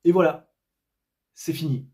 Et voilà, c'est fini.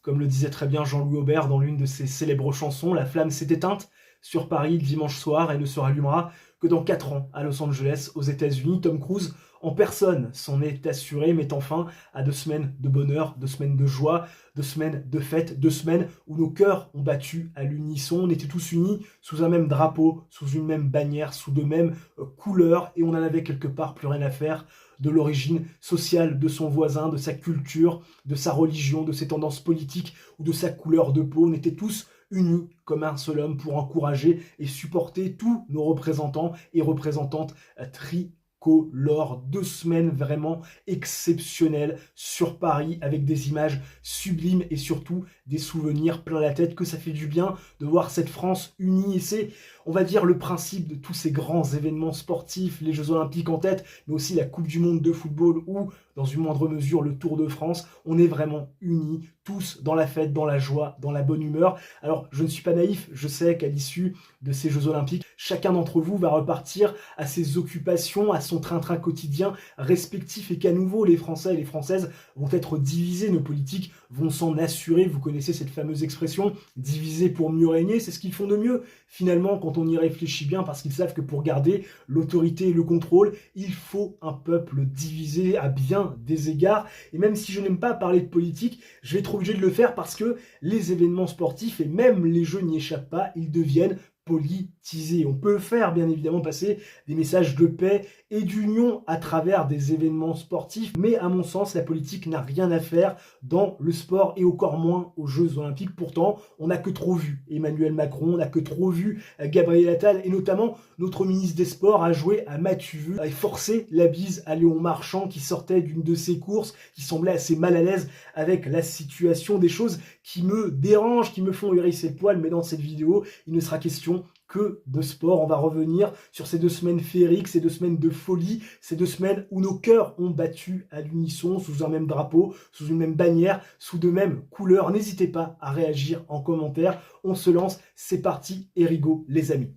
Comme le disait très bien Jean-Louis Aubert dans l'une de ses célèbres chansons, la flamme s'est éteinte sur Paris le dimanche soir et ne se rallumera que dans 4 ans à Los Angeles, aux États-Unis. Tom Cruise, en personne, s'en est assuré, mettant fin à 2 semaines de bonheur, 2 semaines de joie, 2 semaines de fête, 2 semaines où nos cœurs ont battu à l'unisson. On était tous unis sous un même drapeau, sous une même bannière, sous de mêmes couleurs, et on en avait quelque part plus rien à faire de l'origine sociale de son voisin, de sa culture, de sa religion, de ses tendances politiques ou de sa couleur de peau. On était tous unis comme un seul homme pour encourager et supporter tous nos représentants et représentantes tricolores. 2 semaines vraiment exceptionnelles sur Paris avec des images sublimes et surtout des souvenirs plein la tête, que ça fait du bien de voir cette France unie. Et c'est, on va dire, le principe de tous ces grands événements sportifs, les Jeux Olympiques en tête, mais aussi la Coupe du Monde de football ou, dans une moindre mesure, le Tour de France. On est vraiment unis, tous dans la fête, dans la joie, dans la bonne humeur. Alors, je ne suis pas naïf, je sais qu'à l'issue de ces Jeux Olympiques, chacun d'entre vous va repartir à ses occupations, à son train-train quotidien respectif, et qu'à nouveau, les Français et les Françaises vont être divisés, nos politiques vont s'en assurer. Vous connaissez cette fameuse expression, diviser pour mieux régner, c'est ce qu'ils font de mieux, finalement, quand on y réfléchit bien, parce qu'ils savent que pour garder l'autorité et le contrôle, il faut un peuple divisé à bien des égards. Et même si je n'aime pas parler de politique, je vais être obligé de le faire parce que les événements sportifs et même les jeux n'y échappent pas, ils deviennent politisés. On peut faire bien évidemment passer des messages de paix et d'union à travers des événements sportifs, mais à mon sens, la politique n'a rien à faire dans le sport et encore moins aux Jeux Olympiques. Pourtant, on n'a que trop vu Emmanuel Macron, on n'a que trop vu Gabriel Attal, et notamment notre ministre des Sports a joué à matu vu, a forcé la bise à Léon Marchand qui sortait d'une de ses courses, qui semblait assez mal à l'aise avec la situation. Des choses qui me dérangent, qui me font hérisser le poil, mais dans cette vidéo, il ne sera question que de sport. On va revenir sur ces 2 semaines féeriques, ces 2 semaines de folie, ces 2 semaines où nos cœurs ont battu à l'unisson, sous un même drapeau, sous une même bannière, sous de mêmes couleurs. N'hésitez pas à réagir en commentaire. On se lance, c'est parti, Erigo les amis.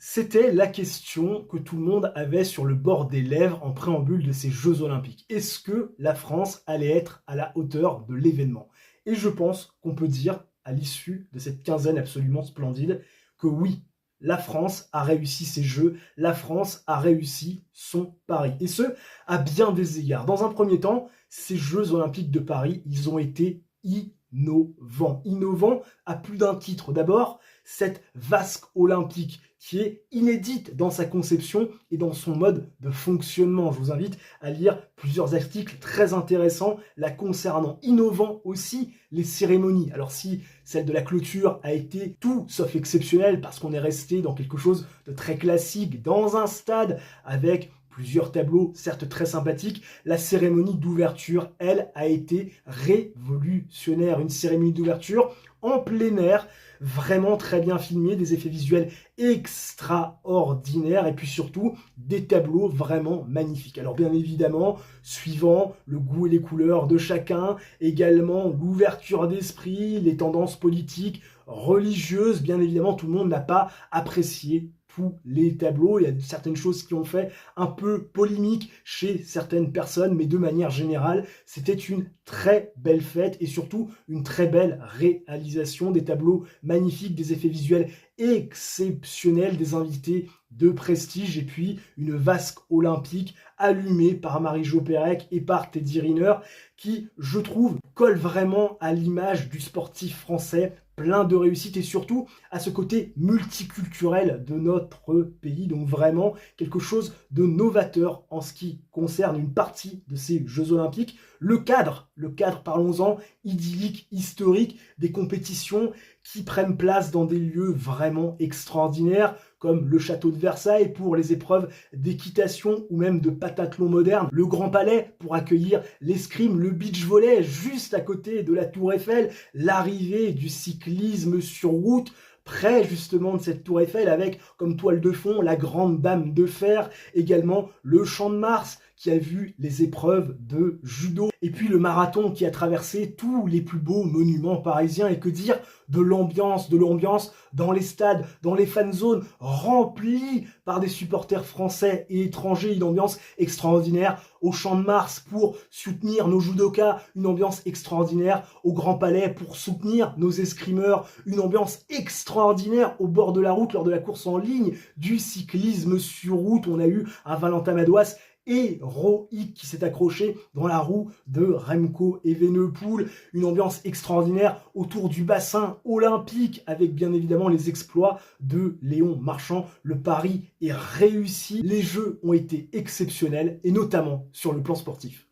C'était la question que tout le monde avait sur le bord des lèvres en préambule de ces Jeux Olympiques. Est-ce que la France allait être à la hauteur de l'événement? Et je pense qu'on peut dire, à l'issue de cette quinzaine absolument splendide, que oui, la France a réussi ses Jeux, la France a réussi son pari. Et ce, à bien des égards. Dans un premier temps, ces Jeux Olympiques de Paris, ils ont été innovants. Innovants à plus d'un titre. D'abord, cette vasque olympique qui est inédite dans sa conception et dans son mode de fonctionnement. Je vous invite à lire plusieurs articles très intéressants la concernant. Innovant aussi les cérémonies. Alors si celle de la clôture a été tout sauf exceptionnelle parce qu'on est resté dans quelque chose de très classique, dans un stade avec plusieurs tableaux, certes très sympathiques, la cérémonie d'ouverture, elle, a été révolutionnaire. Une cérémonie d'ouverture en plein air, vraiment très bien filmée, des effets visuels extraordinaires et puis surtout des tableaux vraiment magnifiques. Alors bien évidemment, suivant le goût et les couleurs de chacun, également l'ouverture d'esprit, les tendances politiques, religieuses, bien évidemment tout le monde n'a pas apprécié tous les tableaux. Il y a certaines choses qui ont fait un peu polémique chez certaines personnes, mais de manière générale, c'était une très belle fête et surtout une très belle réalisation, des tableaux magnifiques, des effets visuels exceptionnels, des invités de prestige et puis une vasque olympique allumée par Marie-Jo Pérec et par Teddy Riner qui, je trouve, colle vraiment à l'image du sportif français, plein de réussite et surtout à ce côté multiculturel de notre pays. Donc vraiment quelque chose de novateur en ce qui concerne une partie de ces Jeux Olympiques. Le cadre, parlons-en, idyllique, historique, des compétitions qui prennent place dans des lieux vraiment extraordinaires, comme le château de Versailles pour les épreuves d'équitation ou même de pentathlon moderne, le Grand Palais pour accueillir l'escrime, le beach volley juste à côté de la Tour Eiffel, l'arrivée du cyclisme sur route, près justement de cette tour Eiffel avec comme toile de fond la grande dame de fer, également le Champ de Mars qui a vu les épreuves de judo, et puis le marathon qui a traversé tous les plus beaux monuments parisiens. Et que dire de l'ambiance dans les stades, dans les fan zones, remplis par des supporters français et étrangers, une ambiance extraordinaire au Champ de Mars pour soutenir nos judokas, une ambiance extraordinaire au Grand Palais pour soutenir nos escrimeurs, une ambiance extraordinaire au bord de la route lors de la course en ligne du cyclisme sur route. On a eu un Valentin Madouas héroïque qui s'est accroché dans la roue de Remco Evenepoel, une ambiance extraordinaire autour du bassin olympique avec bien évidemment les exploits de Léon Marchand. Le pari est réussi, les jeux ont été exceptionnels et notamment sur le plan sportif.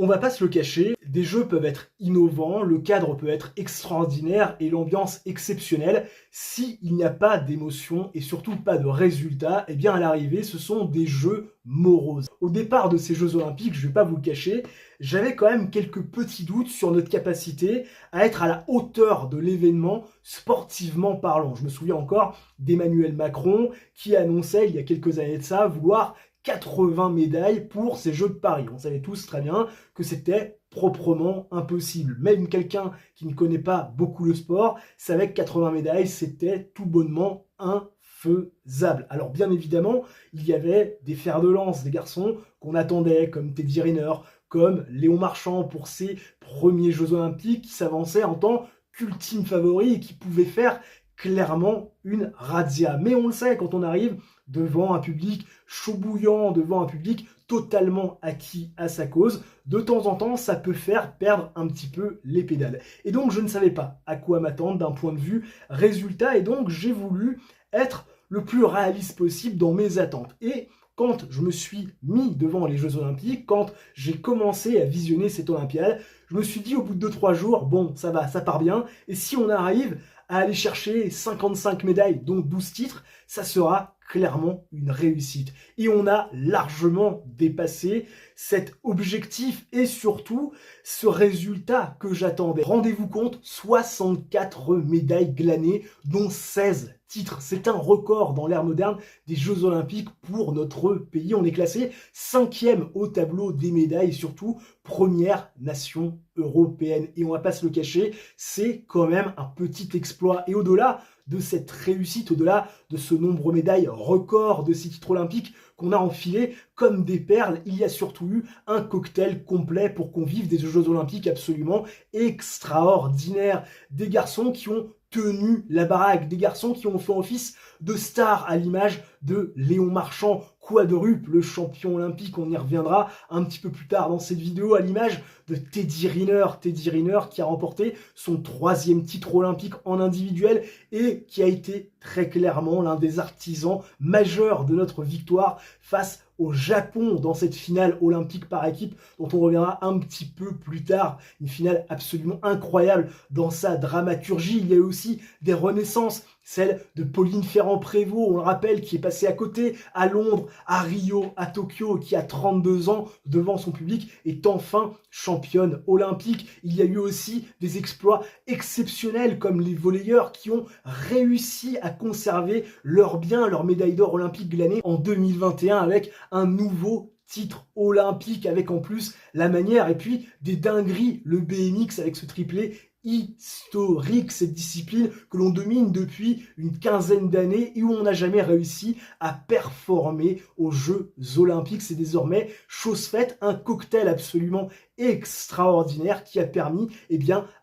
On va pas se le cacher, des jeux peuvent être innovants, le cadre peut être extraordinaire et l'ambiance exceptionnelle. S'il n'y a pas d'émotion et surtout pas de résultat, eh bien à l'arrivée, ce sont des jeux moroses. Au départ de ces Jeux Olympiques, je vais pas vous le cacher, j'avais quand même quelques petits doutes sur notre capacité à être à la hauteur de l'événement sportivement parlant. Je me souviens encore d'Emmanuel Macron qui annonçait il y a quelques années de ça vouloir 80 médailles pour ces Jeux de Paris. On savait tous très bien que c'était proprement impossible. Même quelqu'un qui ne connaît pas beaucoup le sport savait que 80 médailles, c'était tout bonnement infaisable. Alors bien évidemment, il y avait des fers de lance, des garçons qu'on attendait, comme Teddy Riner, comme Léon Marchand pour ses premiers Jeux Olympiques, qui s'avançaient en tant qu'ultime favori et qui pouvaient faire clairement une razzia. Mais on le sait, quand on arrive devant un public chaud bouillant, devant un public totalement acquis à sa cause, de temps en temps, ça peut faire perdre un petit peu les pédales. Et donc, je ne savais pas à quoi m'attendre d'un point de vue résultat, et donc j'ai voulu être le plus réaliste possible dans mes attentes. Et quand je me suis mis devant les Jeux Olympiques, quand j'ai commencé à visionner cette Olympiade, je me suis dit au bout de 2-3 jours, bon, ça va, ça part bien, et si on arrive à aller chercher 55 médailles, donc 12 titres, ça sera clairement une réussite. Et on a largement dépassé cet objectif et surtout ce résultat que j'attendais. Rendez-vous compte, 64 médailles glanées, dont 16 titres. C'est un record dans l'ère moderne des Jeux Olympiques pour notre pays. On est classé 5e au tableau des médailles et surtout première nation européenne. Et on va pas se le cacher, c'est quand même un petit exploit. Et au-delà de cette réussite, au-delà de ce nombre de médailles record de ces titres olympiques qu'on a enfilés comme des perles, il y a surtout eu un cocktail complet pour qu'on vive des Jeux Olympiques absolument extraordinaires. Des garçons qui ont tenu la baraque, des garçons qui ont fait office de stars à l'image de Léon Marchand, quadruple le champion olympique, on y reviendra un petit peu plus tard dans cette vidéo, à l'image de Teddy Riner qui a remporté son 3e titre olympique en individuel et qui a été très clairement l'un des artisans majeurs de notre victoire face au Japon dans cette finale olympique par équipe dont on reviendra un petit peu plus tard. Une finale absolument incroyable dans sa dramaturgie. Il y a eu aussi des renaissances, celle de Pauline Ferrand-Prévot, on le rappelle, qui est passée à côté à Londres, à Rio, à Tokyo, qui a 32 ans devant son public est enfin championne olympique. Il y a eu aussi des exploits exceptionnels comme les volleyeurs qui ont réussi à conserver leur bien, leur médaille d'or olympique glanée en 2021 avec un nouveau titre olympique avec en plus la manière et puis des dingueries, le BMX avec ce triplé historique, cette discipline que l'on domine depuis une quinzaine d'années et où on n'a jamais réussi à performer aux Jeux Olympiques. C'est désormais chose faite, un cocktail absolument extraordinaire qui a permis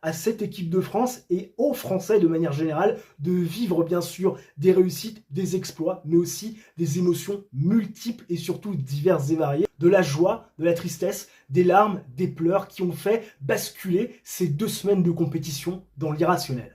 à cette équipe de France et aux Français de manière générale de vivre bien sûr des réussites, des exploits, mais aussi des émotions multiples et surtout diverses et variées, de la joie, de la tristesse, des larmes, des pleurs qui ont fait basculer ces 2 semaines de compétition dans l'irrationnel.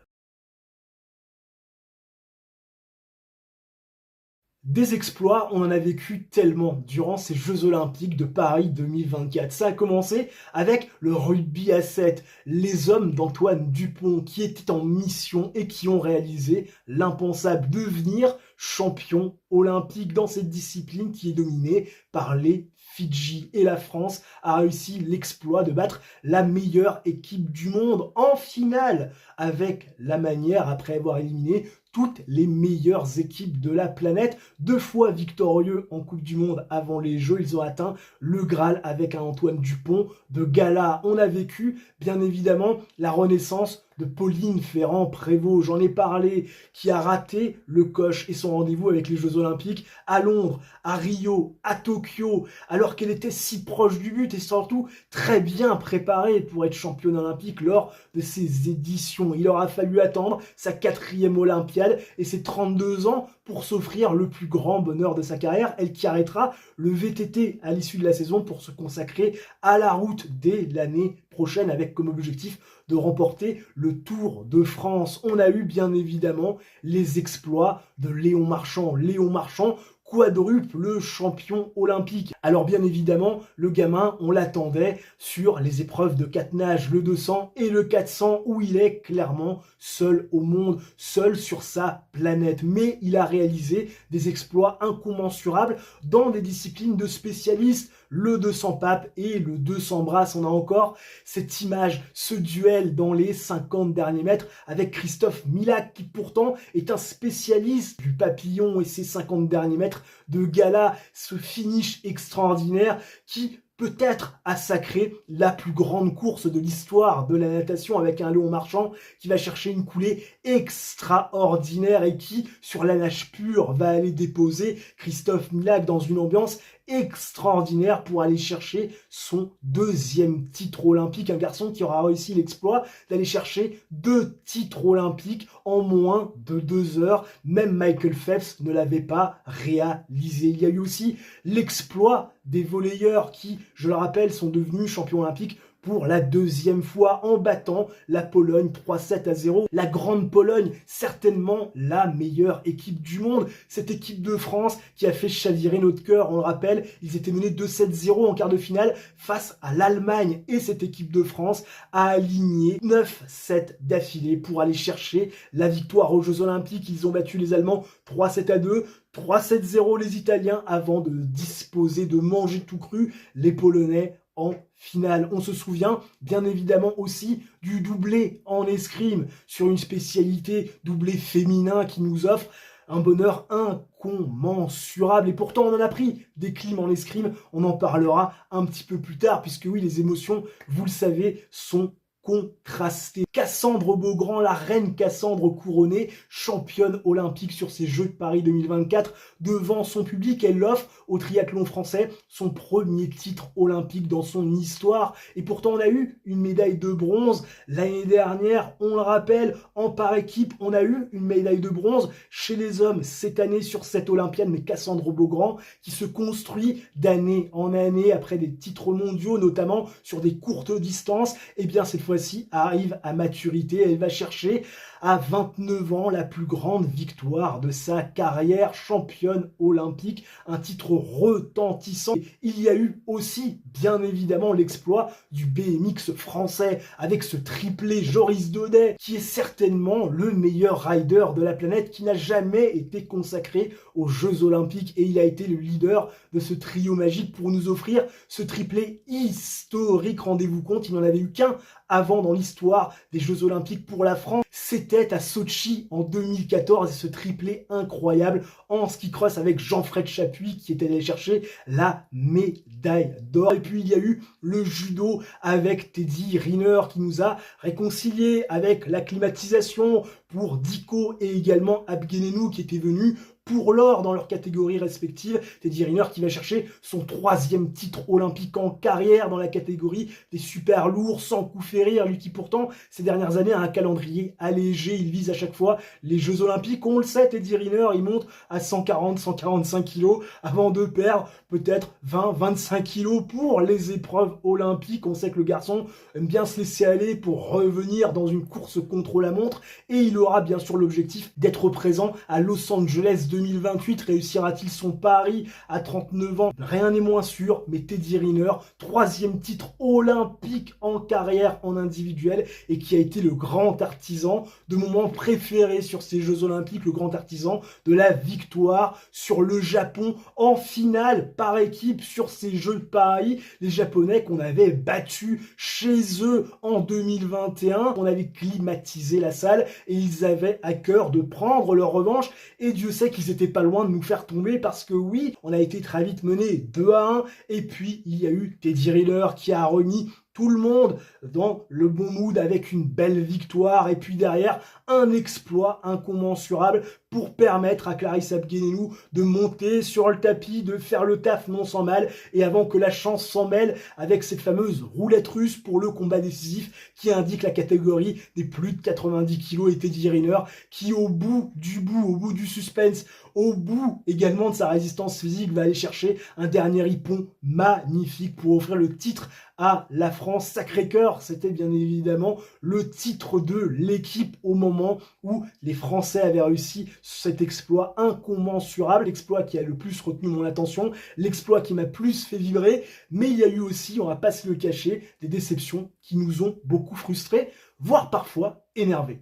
Des exploits, on en a vécu tellement durant ces Jeux Olympiques de Paris 2024. Ça a commencé avec le rugby à 7, les hommes d'Antoine Dupont qui étaient en mission et qui ont réalisé l'impensable, devenir champion olympique dans cette discipline qui est dominée par les Fidji. Et la France a réussi l'exploit de battre la meilleure équipe du monde en finale avec la manière, après avoir éliminé toutes les meilleures équipes de la planète. 2 fois victorieux en Coupe du Monde avant les Jeux, ils ont atteint le Graal avec un Antoine Dupont de gala. On a vécu, bien évidemment, la renaissance de Pauline Ferrand-Prévot, j'en ai parlé, qui a raté le coche et son rendez-vous avec les Jeux Olympiques à Londres, à Rio, à Tokyo, alors qu'elle était si proche du but et surtout très bien préparée pour être championne olympique lors de ces éditions. Il aura fallu attendre sa 4e Olympiade et ses 32 ans pour s'offrir le plus grand bonheur de sa carrière, elle qui arrêtera le VTT à l'issue de la saison pour se consacrer à la route dès l'année prochaine avec comme objectif de remporter le Tour de France. On a eu bien évidemment les exploits de Léon Marchand. Léon Marchand, quadruple champion olympique. Alors bien évidemment, le gamin, on l'attendait sur les épreuves de 4 nages, le 200 et le 400, où il est clairement seul au monde, seul sur sa planète. Mais il a réalisé des exploits incommensurables dans des disciplines de spécialistes, le 200 pape et le 200 brasses. On a encore cette image, ce duel dans les 50 derniers mètres avec Christophe Milak, qui pourtant est un spécialiste du papillon et ses 50 derniers mètres de gala, ce finish extraordinaire qui peut-être a sacré la plus grande course de l'histoire de la natation avec un Léon Marchand qui va chercher une coulée extraordinaire et qui, sur la nage pure, va aller déposer Christophe Milak dans une ambiance extraordinaire pour aller chercher son 2e titre olympique. Un garçon qui aura réussi l'exploit d'aller chercher 2 titres olympiques en moins de 2 heures. Même Michael Phelps ne l'avait pas réalisé. Il y a eu aussi l'exploit des volleyeurs qui, je le rappelle, sont devenus champions olympiques pour la 2e fois en battant la Pologne 3-7-0. La grande Pologne, certainement la meilleure équipe du monde. Cette équipe de France qui a fait chavirer notre cœur, on le rappelle, ils étaient menés 2-7-0 en quart de finale face à l'Allemagne. Et cette équipe de France a aligné 9-7 d'affilée pour aller chercher la victoire aux Jeux Olympiques. Ils ont battu les Allemands 3-7-2. 3-7-0 les Italiens avant de disposer, de manger tout cru les Polonais en finale. On se souvient bien évidemment aussi du doublé en escrime sur une spécialité doublé féminin qui nous offre un bonheur incommensurable. Et pourtant, on en a pris des clims en escrime. On en parlera un petit peu plus tard puisque oui, les émotions, vous le savez, sont contrasté. Cassandre Beaugrand, la reine Cassandre couronnée, championne olympique sur ces Jeux de Paris 2024, devant son public, elle offre au triathlon français son 1er titre olympique dans son histoire. Et pourtant, on a eu une médaille de bronze l'année dernière, on le rappelle, en par équipe, on a eu une médaille de bronze chez les hommes cette année sur cette Olympiade, mais Cassandre Beaugrand qui se construit d'année en année après des titres mondiaux, notamment sur des courtes distances, et bien cette fois-ci arrive à maturité. Elle va chercher à 29 ans la plus grande victoire de sa carrière, championne olympique, un titre retentissant. Il y a eu aussi, bien évidemment, l'exploit du BMX français avec ce triplé Joris Daudet, qui est certainement le meilleur rider de la planète, qui n'a jamais été consacré aux Jeux Olympiques, et il a été le leader de ce trio magique pour nous offrir ce triplé historique. Rendez-vous compte, il n'en avait eu qu'un avant dans l'histoire des Jeux Olympiques pour la France. C'était à Sochi en 2014 et ce triplé incroyable en ski cross avec Jean-Fred Chapuis qui était allé chercher la médaille d'or. Et puis il y a eu le judo avec Teddy Riner qui nous a réconciliés avec la climatisation pour Diko et également Abgenenou qui était venu pour l'or dans leur catégorie respective. Teddy Riner qui va chercher son 3e titre olympique en carrière dans la catégorie des super lourds sans coup férir. Lui qui pourtant ces dernières années a un calendrier allégé. Il vise à chaque fois les Jeux Olympiques. On le sait, Teddy Riner, il monte à 140-145 kilos avant de perdre peut-être 20-25 kilos pour les épreuves olympiques. On sait que le garçon aime bien se laisser aller pour revenir dans une course contre la montre et il aura bien sûr l'objectif d'être présent à Los Angeles 2028. Réussira-t-il son pari à 39 ans? Rien n'est moins sûr, mais Teddy Riner, 3e titre olympique en carrière en individuel et qui a été le grand artisan de moments préférés sur ces Jeux Olympiques, le grand artisan de la victoire sur le Japon en finale par équipe sur ces Jeux de Paris. Les Japonais qu'on avait battus chez eux en 2021, on avait climatisé la salle et ils ils avaient à cœur de prendre leur revanche, et Dieu sait qu'ils étaient pas loin de nous faire tomber, parce que oui, on a été très vite mené 2-1, et puis il y a eu Teddy Riner qui a remis tout le monde dans le bon mood avec une belle victoire, et puis derrière un exploit incommensurable pour permettre à Clarisse Abguenenou de monter sur le tapis, de faire le taf non sans mal, et avant que la chance s'en mêle avec cette fameuse roulette russe pour le combat décisif qui indique la catégorie des plus de 90 kilos, et Teddy Riner qui au bout du suspense, au bout également de sa résistance physique, va aller chercher un dernier hippon magnifique pour offrir le titre à la France. Sacré-Cœur, c'était bien évidemment le titre de l'équipe au moment où les Français avaient réussi cet exploit incommensurable, l'exploit qui a le plus retenu mon attention, l'exploit qui m'a plus fait vibrer, mais il y a eu aussi, on va pas se le cacher, des déceptions qui nous ont beaucoup frustrés, voire parfois énervés.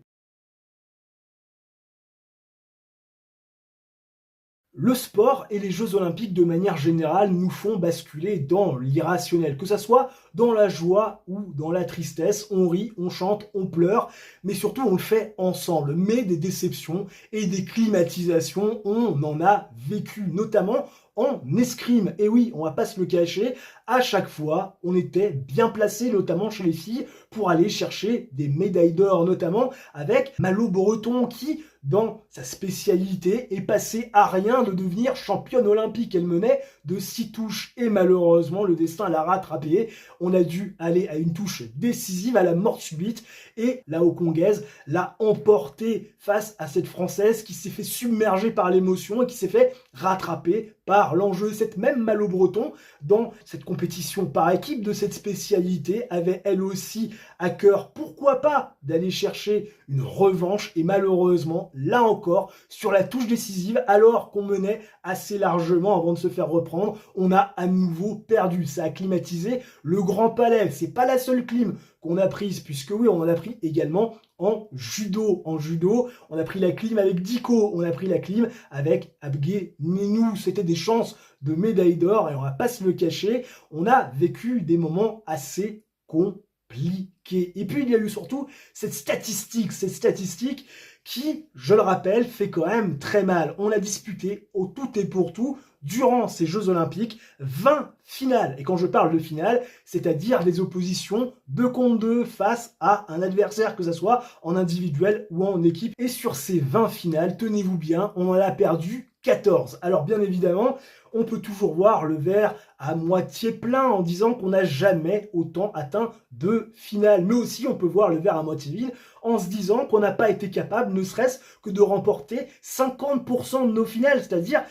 Le sport et les Jeux Olympiques de manière générale nous font basculer dans l'irrationnel, que ce soit dans la joie ou dans la tristesse. On rit, on chante, on pleure, mais surtout on le fait ensemble. Mais des déceptions et des climatisations, on en a vécu, notamment en escrime. Et oui, on va pas se le cacher, à chaque fois, on était bien placé, notamment chez les filles, pour aller chercher des médailles d'or, notamment avec Malo Breton qui, dans sa spécialité, est passée à rien de devenir championne olympique. Elle menait de 6 touches et malheureusement, le destin l'a rattrapée. On a dû aller à une touche décisive, à la mort subite, et la Hongkongaise l'a emportée face à cette Française qui s'est fait submerger par l'émotion et qui s'est fait rattraper par l'enjeu. Cette même Malo Breton, dans cette compétition par équipe de cette spécialité, avait elle aussi à cœur, pourquoi pas, d'aller chercher une revanche, et malheureusement, là encore, sur la touche décisive, alors qu'on menait assez largement avant de se faire reprendre, on a à nouveau perdu. Ça a climatisé le Grand Palais. C'est pas la seule clim qu'on a prise, puisque oui, on en a pris également en judo. En judo, on a pris la clim avec Diko, on a pris la clim avec Abguenenou. C'était des chances de médaille d'or, et on va pas se le cacher, on a vécu des moments assez compliqués. Et puis il y a eu surtout cette statistique qui, je le rappelle, fait quand même très mal. On a disputé au tout et pour tout, durant ces Jeux Olympiques, 20 finales. Et quand je parle de finales, c'est-à-dire des oppositions 2 contre 2 face à un adversaire, que ce soit en individuel ou en équipe. Et sur ces 20 finales, tenez-vous bien, on en a perdu 14. Alors bien évidemment, on peut toujours voir le verre à moitié plein en disant qu'on n'a jamais autant atteint de finales. Mais aussi, on peut voir le verre à moitié vide en se disant qu'on n'a pas été capable, ne serait-ce que de remporter 50% de nos finales, c'est-à-dire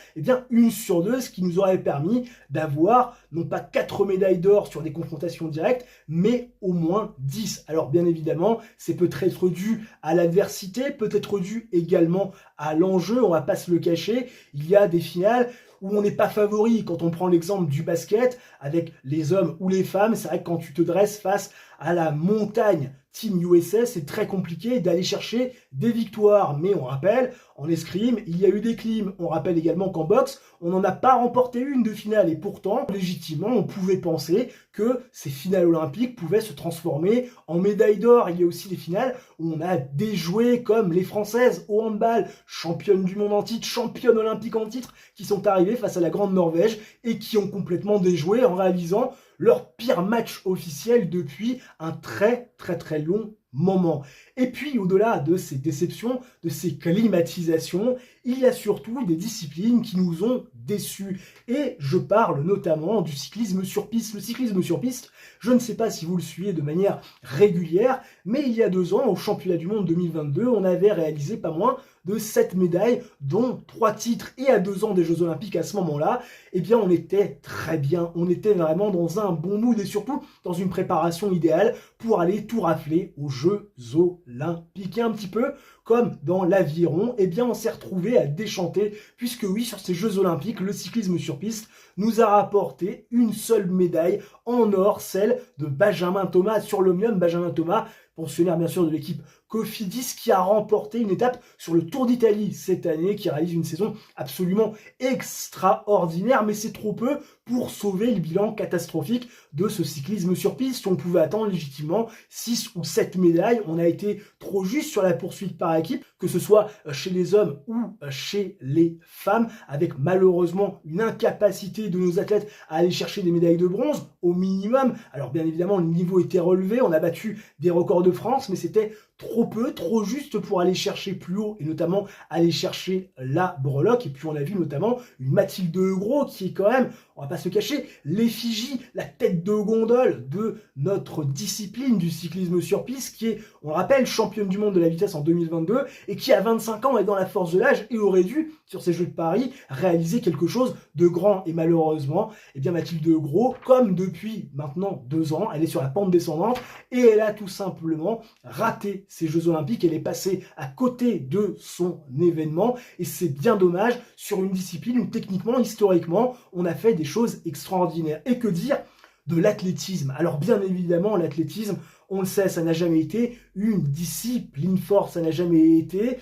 une sur deux, ce qui nous aurait permis d'avoir non pas 4 médailles d'or sur des confrontations directes, mais au moins 10. Alors bien évidemment, c'est peut-être dû à l'adversité, peut-être dû également à l'enjeu, on va pas se le cacher, il y a des finales où on n'est pas favori. Quand on prend l'exemple du basket, avec les hommes ou les femmes, c'est vrai que quand tu te dresses face à la montagne Team USA, c'est très compliqué d'aller chercher des victoires. Mais on rappelle, en escrime, il y a eu des clims. On rappelle également qu'en boxe, on n'en a pas remporté une de finale. Et pourtant, légitimement, on pouvait penser que ces finales olympiques pouvaient se transformer en médailles d'or. Il y a aussi des finales où on a déjoué comme les Françaises au handball, championnes du monde en titre, championnes olympiques en titre, qui sont arrivées face à la grande Norvège et qui ont complètement déjoué en réalisant leur pire match officiel depuis un très long moment. Et puis, au-delà de ces déceptions, de ces climatisations, il y a surtout des disciplines qui nous ont déçus. Et je parle notamment du cyclisme sur piste. Le cyclisme sur piste, je ne sais pas si vous le suivez de manière régulière, mais il y a 2 ans, au championnat du monde 2022, on avait réalisé pas moins de 7 médailles, dont 3 titres. Et à 2 ans des Jeux Olympiques, à ce moment-là, eh bien, on était très bien. On était vraiment dans un bon mood et surtout dans une préparation idéale pour aller tout rafler aux Jeux Olympiques. Et un petit peu comme dans l'aviron, eh bien, on s'est retrouvé à déchanter, puisque oui, sur ces Jeux Olympiques, le cyclisme sur piste nous a rapporté une seule médaille en or, celle de Benjamin Thomas sur l'Omnium. Benjamin Thomas, pensionnaire bien sûr de l'équipe Cofidis, qui a remporté une étape sur le Tour d'Italie cette année, qui réalise une saison absolument extraordinaire, mais c'est trop peu pour sauver le bilan catastrophique de ce cyclisme sur piste. On pouvait attendre légitimement 6 ou 7 médailles. On a été trop juste sur la poursuite par équipe, que ce soit chez les hommes ou chez les femmes, avec malheureusement une incapacité de nos athlètes à aller chercher des médailles de bronze au minimum. Alors bien évidemment, le niveau était relevé, on a battu des records de France, mais c'était trop peu, trop juste pour aller chercher plus haut, et notamment aller chercher la breloque. Et puis on a vu notamment une Mathilde Gros qui est quand même, on va pas se cacher, l'effigie, la tête de gondole de notre discipline du cyclisme sur piste, qui est, on le rappelle, championne du monde de la vitesse en 2022, et qui à 25 ans est dans la force de l'âge et aurait dû, sur ces Jeux de Paris, réaliser quelque chose de grand. Et malheureusement, eh bien Mathilde Gros, comme depuis maintenant 2 ans, elle est sur la pente descendante, et elle a tout simplement raté ces Jeux Olympiques. Elle est passée à côté de son événement, et c'est bien dommage sur une discipline où techniquement, historiquement, on a fait des choses extraordinaires. Et que dire de l'athlétisme? Alors bien évidemment, l'athlétisme, on le sait, ça n'a jamais été une discipline forte, ça n'a jamais été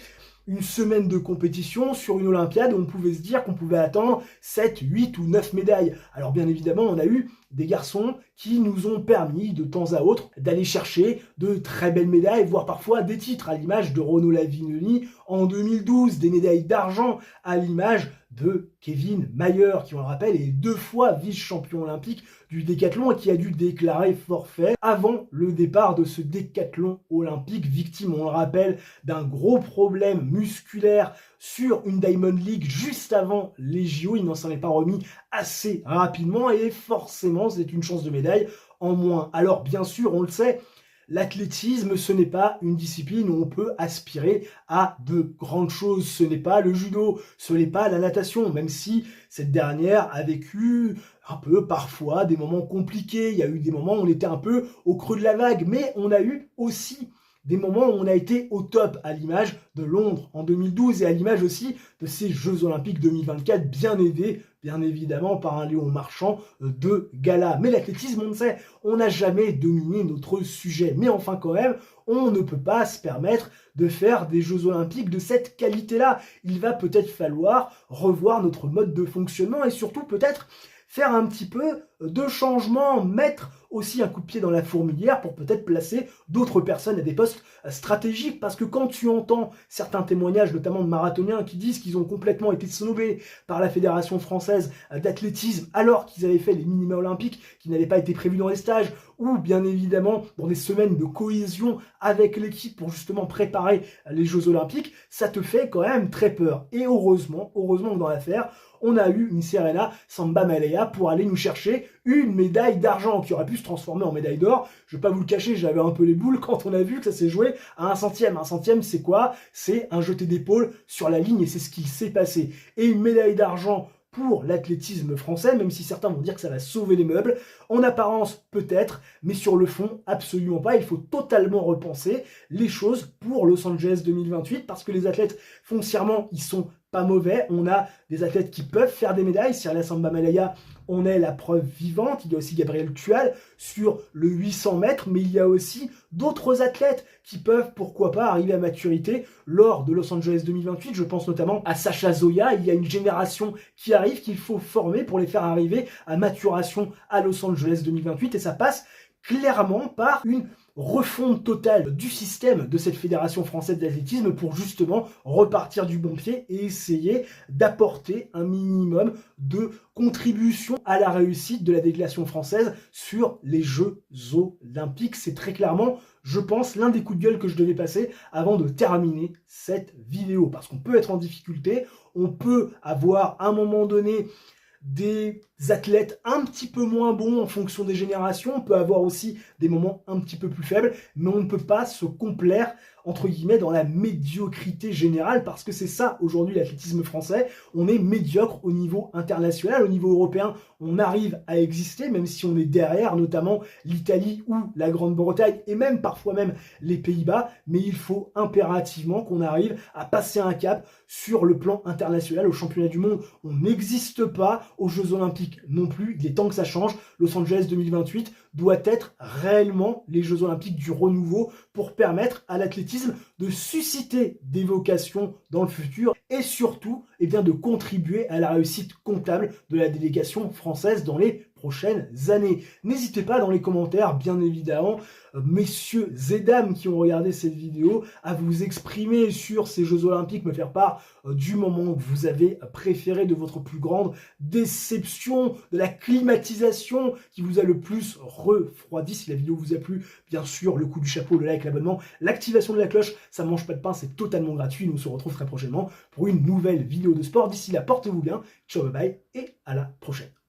une semaine de compétition sur une Olympiade où on pouvait se dire qu'on pouvait attendre 7, 8 ou 9 médailles. Alors bien évidemment, on a eu des garçons qui nous ont permis de temps à autre d'aller chercher de très belles médailles, voire parfois des titres, à l'image de Renaud Lavillenie en 2012, des médailles d'argent à l'image de Kevin Mayer, qui, on le rappelle, est 2 fois vice-champion olympique du décathlon et qui a dû déclarer forfait avant le départ de ce décathlon olympique, victime, on le rappelle, d'un gros problème musculaire sur une Diamond League juste avant les JO. Il n'en s'en est pas remis assez rapidement et forcément c'est une chance de médaille en moins. Alors bien sûr, on le sait, l'athlétisme, ce n'est pas une discipline où on peut aspirer à de grandes choses. Ce n'est pas le judo, ce n'est pas la natation, même si cette dernière a vécu un peu parfois des moments compliqués. Il y a eu des moments où on était un peu au creux de la vague, mais on a eu aussi des moments où on a été au top, à l'image de Londres en 2012 et à l'image aussi de ces Jeux Olympiques 2024, bien aidés, bien évidemment, par un Léon Marchand de gala. Mais l'athlétisme, on le sait, on n'a jamais dominé notre sujet. Mais enfin, quand même, on ne peut pas se permettre de faire des Jeux Olympiques de cette qualité-là. Il va peut-être falloir revoir notre mode de fonctionnement et surtout peut-être faire un petit peu de changement, mettre aussi un coup de pied dans la fourmilière pour peut-être placer d'autres personnes à des postes stratégiques. Parce que quand tu entends certains témoignages, notamment de marathoniens, qui disent qu'ils ont complètement été snobés par la Fédération française d'athlétisme alors qu'ils avaient fait les minima olympiques qui n'avaient pas été prévus dans les stages, ou bien évidemment dans des semaines de cohésion avec l'équipe pour justement préparer les Jeux Olympiques, ça te fait quand même très peur. Et heureusement que dans l'affaire, on a eu une Serena Samba Malea pour aller nous chercher une médaille d'argent qui aurait pu se transformer en médaille d'or. Je vais pas vous le cacher, j'avais un peu les boules quand on a vu que ça s'est joué à 1 centième. 1 centième, c'est quoi? C'est un jeté d'épaule sur la ligne et c'est ce qui s'est passé. Et une médaille d'argent pour l'athlétisme français, même si certains vont dire que ça va sauver les meubles. En apparence, peut-être, mais sur le fond, absolument pas. Il faut totalement repenser les choses pour Los Angeles 2028 parce que les athlètes, foncièrement, ils sont pas mauvais. On a des athlètes qui peuvent faire des médailles. Serena Samba Malea, on est la preuve vivante. Il y a aussi Gabriel Tual sur le 800 mètres, mais il y a aussi d'autres athlètes qui peuvent, pourquoi pas, arriver à maturité lors de Los Angeles 2028. Je pense notamment à Sacha Zoya. Il y a une génération qui arrive qu'il faut former pour les faire arriver à maturation à Los Angeles 2028 et ça passe clairement par une refonte totale du système de cette Fédération française d'athlétisme pour justement repartir du bon pied et essayer d'apporter un minimum de contribution à la réussite de la délégation française sur les Jeux Olympiques. C'est très clairement, je pense, l'un des coups de gueule que je devais passer avant de terminer cette vidéo. Parce qu'on peut être en difficulté, on peut avoir à un moment donné des athlètes un petit peu moins bons en fonction des générations, on peut avoir aussi des moments un petit peu plus faibles, mais on ne peut pas se complaire entre guillemets dans la médiocrité générale parce que c'est ça aujourd'hui l'athlétisme français, on est médiocre au niveau international, au niveau européen on arrive à exister même si on est derrière notamment l'Italie ou la Grande-Bretagne et même parfois même les Pays-Bas, mais il faut impérativement qu'on arrive à passer un cap sur le plan international, au championnat du monde on n'existe pas, aux Jeux Olympiques Olympiques non plus. Il est temps que ça change. Los Angeles 2028 doit être réellement les Jeux Olympiques du renouveau pour permettre à l'athlétisme de susciter des vocations dans le futur et surtout de contribuer à la réussite comptable de la délégation française dans les prochaines années. N'hésitez pas dans les commentaires, bien évidemment, messieurs et dames qui ont regardé cette vidéo, à vous exprimer sur ces Jeux Olympiques, me faire part du moment que vous avez préféré, de votre plus grande déception, de la climatisation qui vous a le plus refroidi. Si la vidéo vous a plu, bien sûr, le coup du chapeau, le like, l'abonnement, l'activation de la cloche, ça ne mange pas de pain, c'est totalement gratuit. Nous on se retrouve très prochainement pour une nouvelle vidéo de sport. D'ici là, portez-vous bien, ciao, bye bye et à la prochaine.